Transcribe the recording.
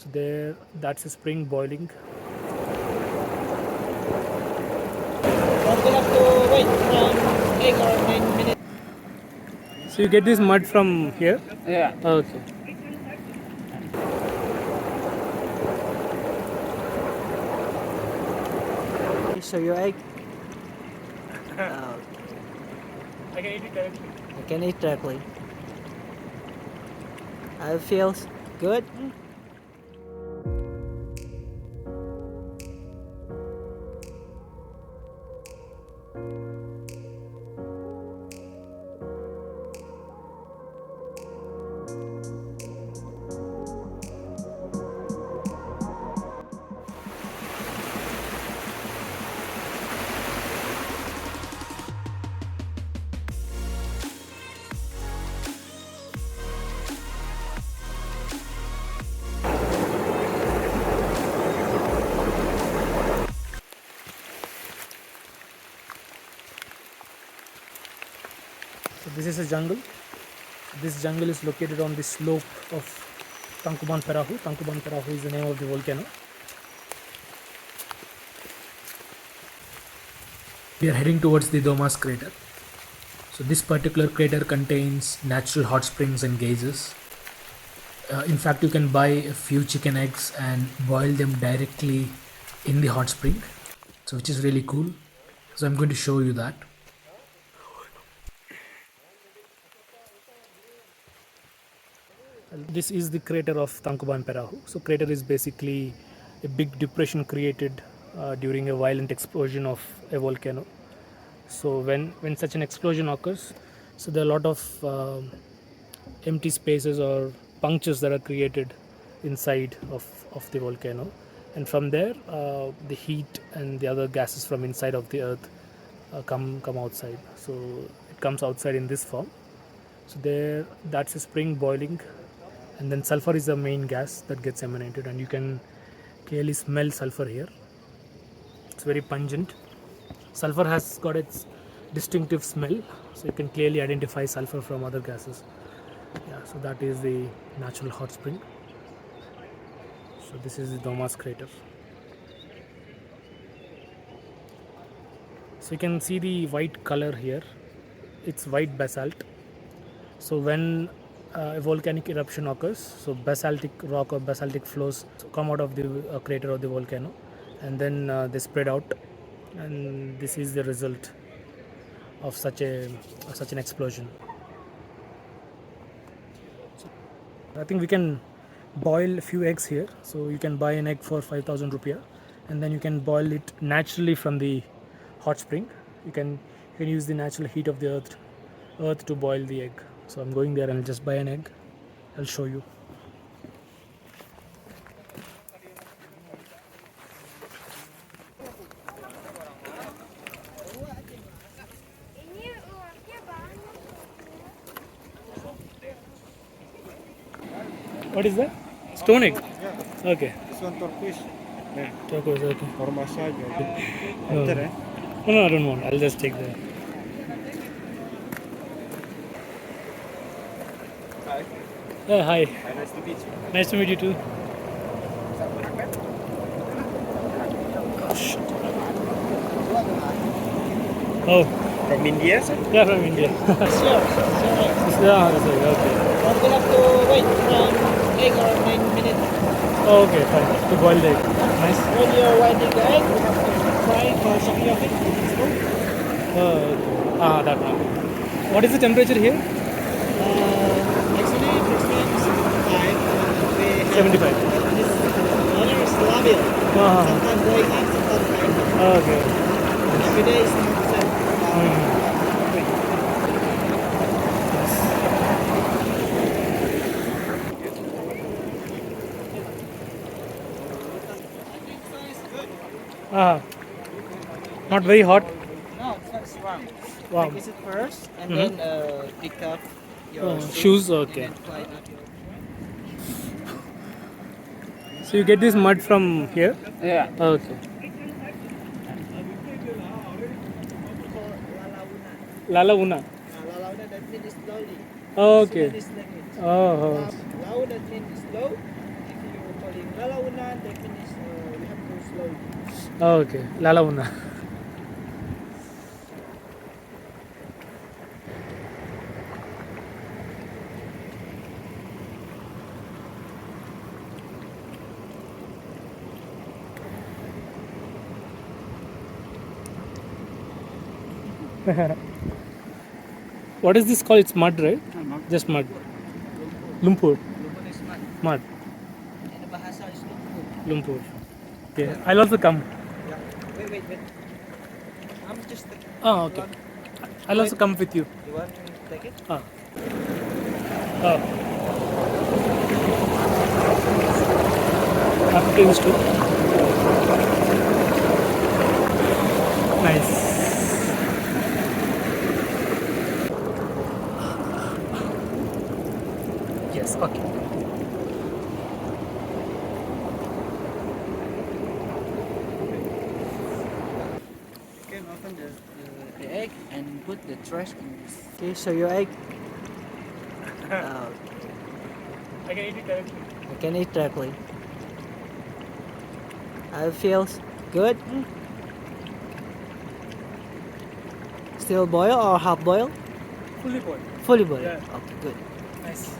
So there, that's a spring boiling. We'll have to wait from 8 or 9 minutes. So you get this mud from here? Yeah. Okay. So your egg? I can eat it directly. I can eat directly. It feels good. So this is a jungle. This jungle is located on the slope of Tangkuban Perahu. Tangkuban Perahu is the name of the volcano. We are heading towards the Domas crater. So this particular crater contains natural hot springs and geysers. In fact, you can buy a few chicken eggs and boil them directly in the hot spring, so which is really cool. So I'm going to show you that. This is the crater of Tangkuban Perahu. So crater is basically a big depression created during a violent explosion of a volcano. So when such an explosion occurs, so there are a lot of empty spaces or punctures that are created inside of the volcano, and from there the heat and the other gases from inside of the earth come outside. So it comes outside in this form. So there, that's a spring boiling, and then sulfur is the main gas that gets emanated, and you can clearly smell sulfur here. It's very pungent. Sulfur has got its distinctive smell, so you can clearly identify sulfur from other gases. Yeah, so that is the natural hot spring. So this is the Domas crater. So you can see the white color here. It's white basalt. So when a volcanic eruption occurs, so basaltic rock or basaltic flows come out of the crater of the volcano, and then they spread out, and this is the result of such an explosion. So I think we can boil a few eggs here. So you can buy an egg for 5,000 rupiah, and then you can boil it naturally from the hot spring. You can use the natural heat of the earth to boil the egg. So I'm going there and I'll just buy an egg. I'll show you. What is that? Stone egg? Yeah. Okay. This one turquoise. Yeah. Turquoise, okay. For massage. No. Enter, eh? No, I don't want. I'll just take the. Hi. Yeah, hi. Hi, nice to meet you. Nice to meet you too. Oh, From India, sir? yeah, from India. It's yours. It's your egg. Yeah, that's right. Okay. We'll have to wait from 8 or 9 minutes. Oh, okay, fine. To boil the egg. Nice. When you're whiting the egg, you have to try for some of it. It's good. Okay. Ah, that one. What is the temperature here? Actually, this one is 75. We have 75. This water is labil. Ah, Sometimes going up, sometimes going down. okay. Every day is not the same. Ah, not very hot. No, it's not strong. Wow. Mix it first, and Mhm. then pick up your Shoes, okay. and then apply it. So you get this mud from here? Yeah. Okay. Lalauna. Launa, that means slowly. Okay. This one is like it. Oh. Lau, that means slow. If you're calling One, they finish. We have to slow. Oh, okay. Lala una. What is this called? It's mud, right? Just mud. Lumpur. Lumpur is mud. Mud. And the bahasa is lumpur. Lumpur. Yeah. I'll also come. Yeah. Wait. I'm just. Oh, okay. I'll also come with you. You want to take it? Ah. Oh. After this too. Nice. Yes, okay. Okay, open the egg and put the trash in this. Okay, so your egg. I can eat it directly. I can eat directly. How it feels? Good? Still boil or half boil? Fully boiled. Fully boiled. Yeah. Okay, good. Nice.